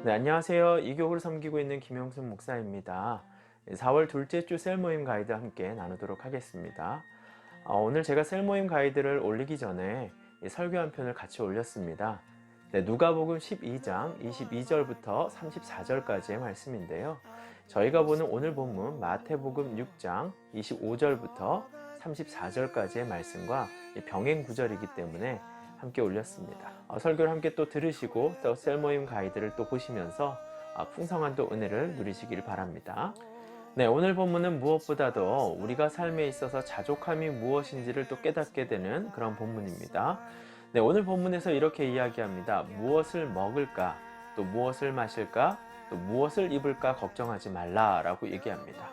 네, 안녕하세요. 이 교구를 섬기고 있는 김영순 목사입니다. 4월 둘째 주 셀모임 가이드 함께 나누도록 하겠습니다. 오늘 제가 셀모임 가이드를 올리기 전에 설교 한 편을 같이 올렸습니다. 네, 누가복음 12장 22절부터 34절까지의 말씀인데요. 저희가 보는 오늘 본문 마태복음 6장 25절부터 34절까지의 말씀과 병행 구절이기 때문에 함께 올렸습니다. 설교를 함께 또 들으시고 또 셀모임 가이드를 또 보시면서 풍성한 또 은혜를 누리시길 바랍니다. 네, 오늘 본문은 무엇보다도 우리가 삶에 있어서 자족함이 무엇인지를 또 깨닫게 되는 그런 본문입니다. 네, 오늘 본문에서 이렇게 이야기합니다. 무엇을 먹을까, 또 무엇을 마실까, 또 무엇을 입을까 걱정하지 말라라고 얘기합니다.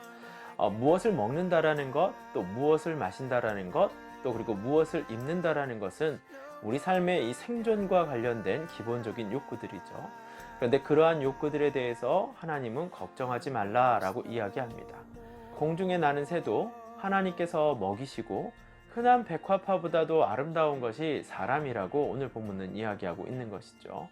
무엇을 먹는다라는 것, 또 무엇을 마신다라는 것, 또 그리고 무엇을 입는다라는 것은 우리 삶의 이 생존과 관련된 기본적인 욕구들이죠. 그런데 그러한 욕구들에 대해서 하나님은 걱정하지 말라라고 이야기합니다. 공중에 나는 새도 하나님께서 먹이시고 흔한 백화파보다도 아름다운 것이 사람이라고 오늘 본문은 이야기하고 있는 것이죠.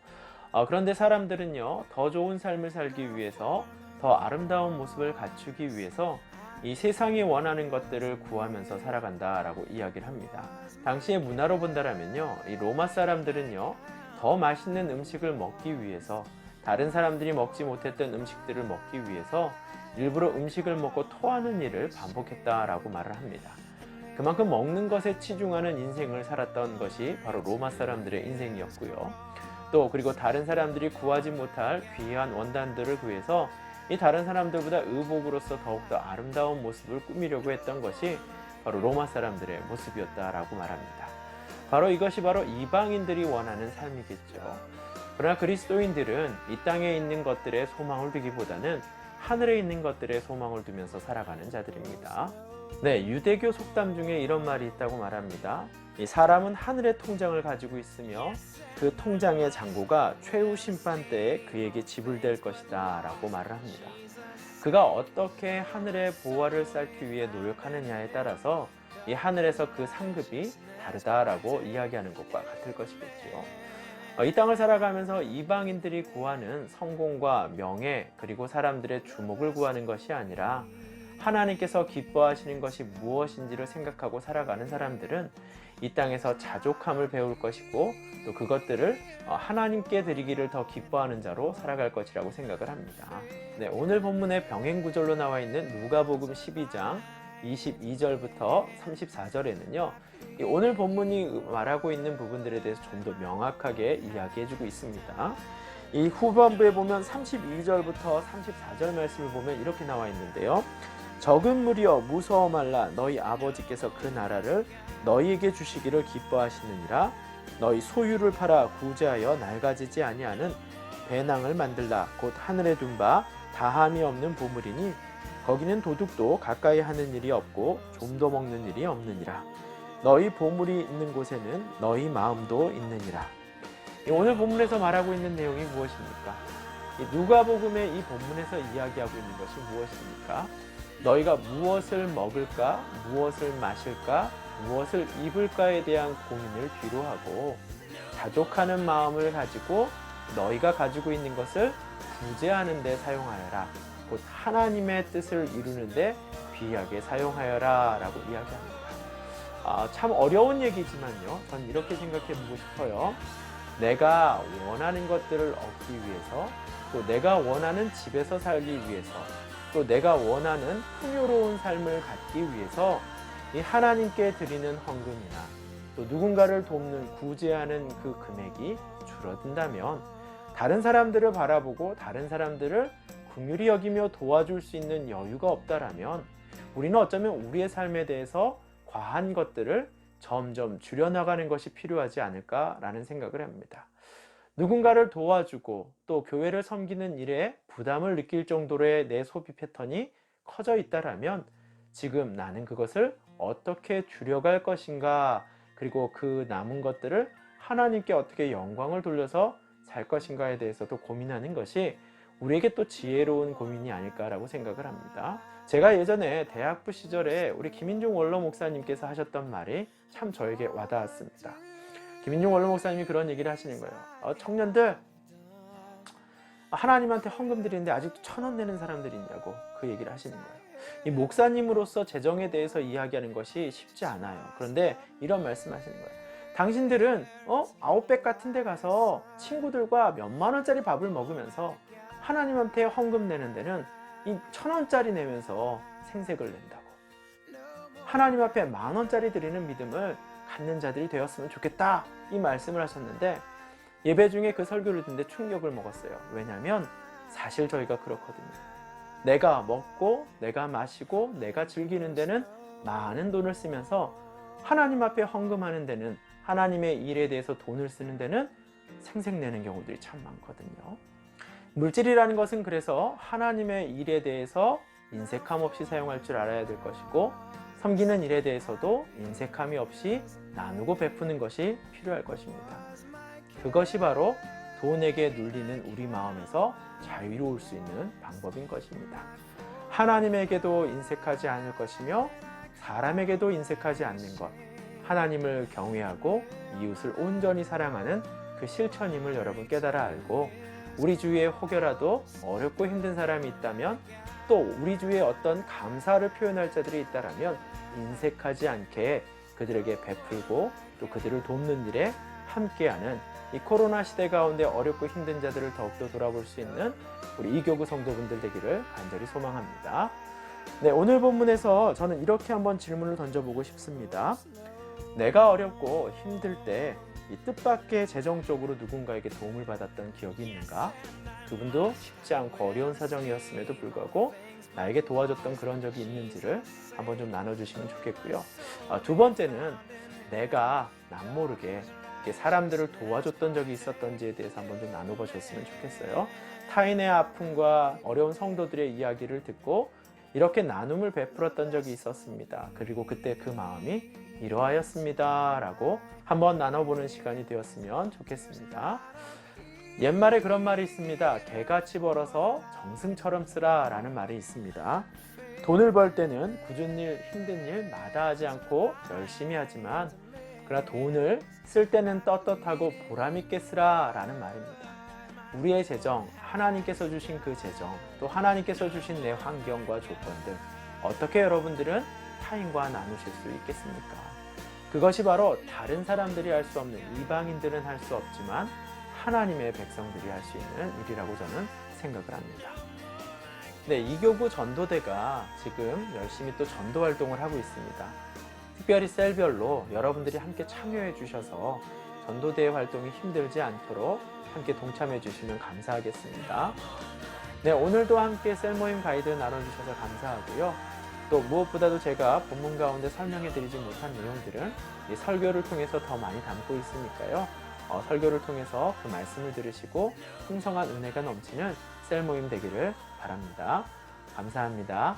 그런데 사람들은요, 더 좋은 삶을 살기 위해서, 더 아름다운 모습을 갖추기 위해서 이 세상이 원하는 것들을 구하면서 살아간다라고 이야기를 합니다. 당시의 문화로 본다면요, 이 로마 사람들은요, 더 맛있는 음식을 먹기 위해서, 다른 사람들이 먹지 못했던 음식들을 먹기 위해서 일부러 음식을 먹고 토하는 일을 반복했다라고 말을 합니다. 그만큼 먹는 것에 치중하는 인생을 살았던 것이 바로 로마 사람들의 인생이었고요. 또 그리고 다른 사람들이 구하지 못할 귀한 원단들을 구해서 이 다른 사람들보다 의복으로서 더욱더 아름다운 모습을 꾸미려고 했던 것이 바로 로마 사람들의 모습이었다라고 말합니다. 바로 이것이 바로 이방인들이 원하는 삶이겠죠. 그러나 그리스도인들은 이 땅에 있는 것들에 소망을 두기보다는 하늘에 있는 것들에 소망을 두면서 살아가는 자들입니다. 네, 유대교 속담 중에 이런 말이 있다고 말합니다. 이 사람은 하늘의 통장을 가지고 있으며 그 통장의 잔고가 최후 심판 때에 그에게 지불될 것이다 라고 말을 합니다. 그가 어떻게 하늘의 보화를 쌓기 위해 노력하느냐에 따라서 이 하늘에서 그 상급이 다르다라고 이야기하는 것과 같을 것이겠죠. 이 땅을 살아가면서 이방인들이 구하는 성공과 명예, 그리고 사람들의 주목을 구하는 것이 아니라 하나님께서 기뻐하시는 것이 무엇인지를 생각하고 살아가는 사람들은 이 땅에서 자족함을 배울 것이고, 또 그것들을 하나님께 드리기를 더 기뻐하는 자로 살아갈 것이라고 생각을 합니다. 네, 오늘 본문의 병행구절로 나와 있는 누가복음 12장 22절부터 34절에는요, 오늘 본문이 말하고 있는 부분들에 대해서 좀 더 명확하게 이야기해주고 있습니다. 이 후반부에 보면 32절부터 34절 말씀을 보면 이렇게 나와 있는데요. 적은 무리여 무서워 말라. 너희 아버지께서 그 나라를 너희에게 주시기를 기뻐하시느니라. 너희 소유를 팔아 구제하여 낡아지지 아니하는 배낭을 만들라. 곧 하늘에 둔 바 다함이 없는 보물이니 거기는 도둑도 가까이 하는 일이 없고 좀도 먹는 일이 없느니라. 너희 보물이 있는 곳에는 너희 마음도 있느니라. 오늘 본문에서 말하고 있는 내용이 무엇입니까? 누가복음의 이 본문에서 이야기하고 있는 것이 무엇입니까? 너희가 무엇을 먹을까, 무엇을 마실까, 무엇을 입을까에 대한 고민을 뒤로 하고 자족하는 마음을 가지고 너희가 가지고 있는 것을 구제하는 데 사용하여라. 곧 하나님의 뜻을 이루는 데 귀하게 사용하여라 라고 이야기합니다. 참 어려운 얘기지만요, 전 이렇게 생각해 보고 싶어요. 내가 원하는 것들을 얻기 위해서, 또 내가 원하는 집에서 살기 위해서, 또 내가 원하는 풍요로운 삶을 갖기 위해서 이 하나님께 드리는 헌금이나 또 누군가를 돕는 구제하는 그 금액이 줄어든다면, 다른 사람들을 바라보고 다른 사람들을 긍휼히 여기며 도와줄 수 있는 여유가 없다라면 우리는 어쩌면 우리의 삶에 대해서 과한 것들을 점점 줄여나가는 것이 필요하지 않을까라는 생각을 합니다. 누군가를 도와주고 또 교회를 섬기는 일에 부담을 느낄 정도로의 내 소비 패턴이 커져 있다라면 지금 나는 그것을 어떻게 줄여갈 것인가, 그리고 그 남은 것들을 하나님께 어떻게 영광을 돌려서 살 것인가에 대해서도 고민하는 것이 우리에게 또 지혜로운 고민이 아닐까라고 생각을 합니다. 제가 예전에 대학부 시절에 우리 김인중 원로 목사님께서 하셨던 말이 참 저에게 와닿았습니다. 김인중 원로 목사님이 그런 얘기를 하시는 거예요. 청년들, 하나님한테 헌금 드리는데 아직도 1,000원 내는 사람들이 있냐고 그 얘기를 하시는 거예요. 이 목사님으로서 재정에 대해서 이야기하는 것이 쉽지 않아요. 그런데 이런 말씀하시는 거예요. 당신들은 아웃백 같은 데 가서 친구들과 몇만 원짜리 밥을 먹으면서 하나님한테 헌금 내는 데는 이 1,000원짜리 내면서 생색을 낸다고. 하나님 앞에 10,000원짜리 드리는 믿음을 갖는 자들이 되었으면 좋겠다, 이 말씀을 하셨는데, 예배 중에 그 설교를 듣는데 충격을 먹었어요. 왜냐하면 사실 저희가 그렇거든요. 내가 먹고 내가 마시고 내가 즐기는 데는 많은 돈을 쓰면서 하나님 앞에 헌금하는 데는, 하나님의 일에 대해서 돈을 쓰는 데는 생색내는 경우들이 참 많거든요. 물질이라는 것은 그래서 하나님의 일에 대해서 인색함 없이 사용할 줄 알아야 될 것이고, 섬기는 일에 대해서도 인색함이 없이 나누고 베푸는 것이 필요할 것입니다. 그것이 바로 돈에게 눌리는 우리 마음에서 자유로울 수 있는 방법인 것입니다. 하나님에게도 인색하지 않을 것이며 사람에게도 인색하지 않는 것, 하나님을 경외하고 이웃을 온전히 사랑하는 그 실천임을 여러분 깨달아 알고, 우리 주위에 혹여라도 어렵고 힘든 사람이 있다면, 또 우리 주위에 어떤 감사를 표현할 자들이 있다면 인색하지 않게 그들에게 베풀고 또 그들을 돕는 일에 함께하는, 이 코로나 시대 가운데 어렵고 힘든 자들을 더욱더 돌아볼 수 있는 우리 이교구 성도분들 되기를 간절히 소망합니다. 네, 오늘 본문에서 저는 이렇게 한번 질문을 던져보고 싶습니다. 내가 어렵고 힘들 때 이 뜻밖의 재정적으로 누군가에게 도움을 받았던 기억이 있는가? 그분도 쉽지 않고 어려운 사정이었음에도 불구하고 나에게 도와줬던 그런 적이 있는지를 한번 좀 나눠주시면 좋겠고요. 두 번째는 내가 남모르게 사람들을 도와줬던 적이 있었던지에 대해서 한번 좀 나눠보셨으면 좋겠어요. 타인의 아픔과 어려운 성도들의 이야기를 듣고 이렇게 나눔을 베풀었던 적이 있었습니다. 그리고 그때 그 마음이 이러하였습니다 라고 한번 나눠보는 시간이 되었으면 좋겠습니다. 옛말에 그런 말이 있습니다. 개같이 벌어서 정승처럼 쓰라 라는 말이 있습니다. 돈을 벌 때는 굳은 일, 힘든 일 마다하지 않고 열심히 하지만, 그러나 돈을 쓸 때는 떳떳하고 보람있게 쓰라 라는 말입니다. 우리의 재정, 하나님께서 주신 그 재정, 또 하나님께서 주신 내 환경과 조건들, 어떻게 여러분들은 타인과 나누실 수 있겠습니까? 그것이 바로 다른 사람들이 할 수 없는, 이방인들은 할 수 없지만 하나님의 백성들이 할 수 있는 일이라고 저는 생각을 합니다. 네, 이교구 전도대가 지금 열심히 또 전도 활동을 하고 있습니다. 특별히 셀별로 여러분들이 함께 참여해 주셔서 전도대의 활동이 힘들지 않도록 함께 동참해 주시면 감사하겠습니다. 네, 오늘도 함께 셀모임 가이드 나눠주셔서 감사하고요. 또 무엇보다도 제가 본문 가운데 설명해 드리지 못한 내용들은 이 설교를 통해서 더 많이 담고 있으니까요. 설교를 통해서 그 말씀을 들으시고 풍성한 은혜가 넘치는 셀모임 되기를 바랍니다. 감사합니다.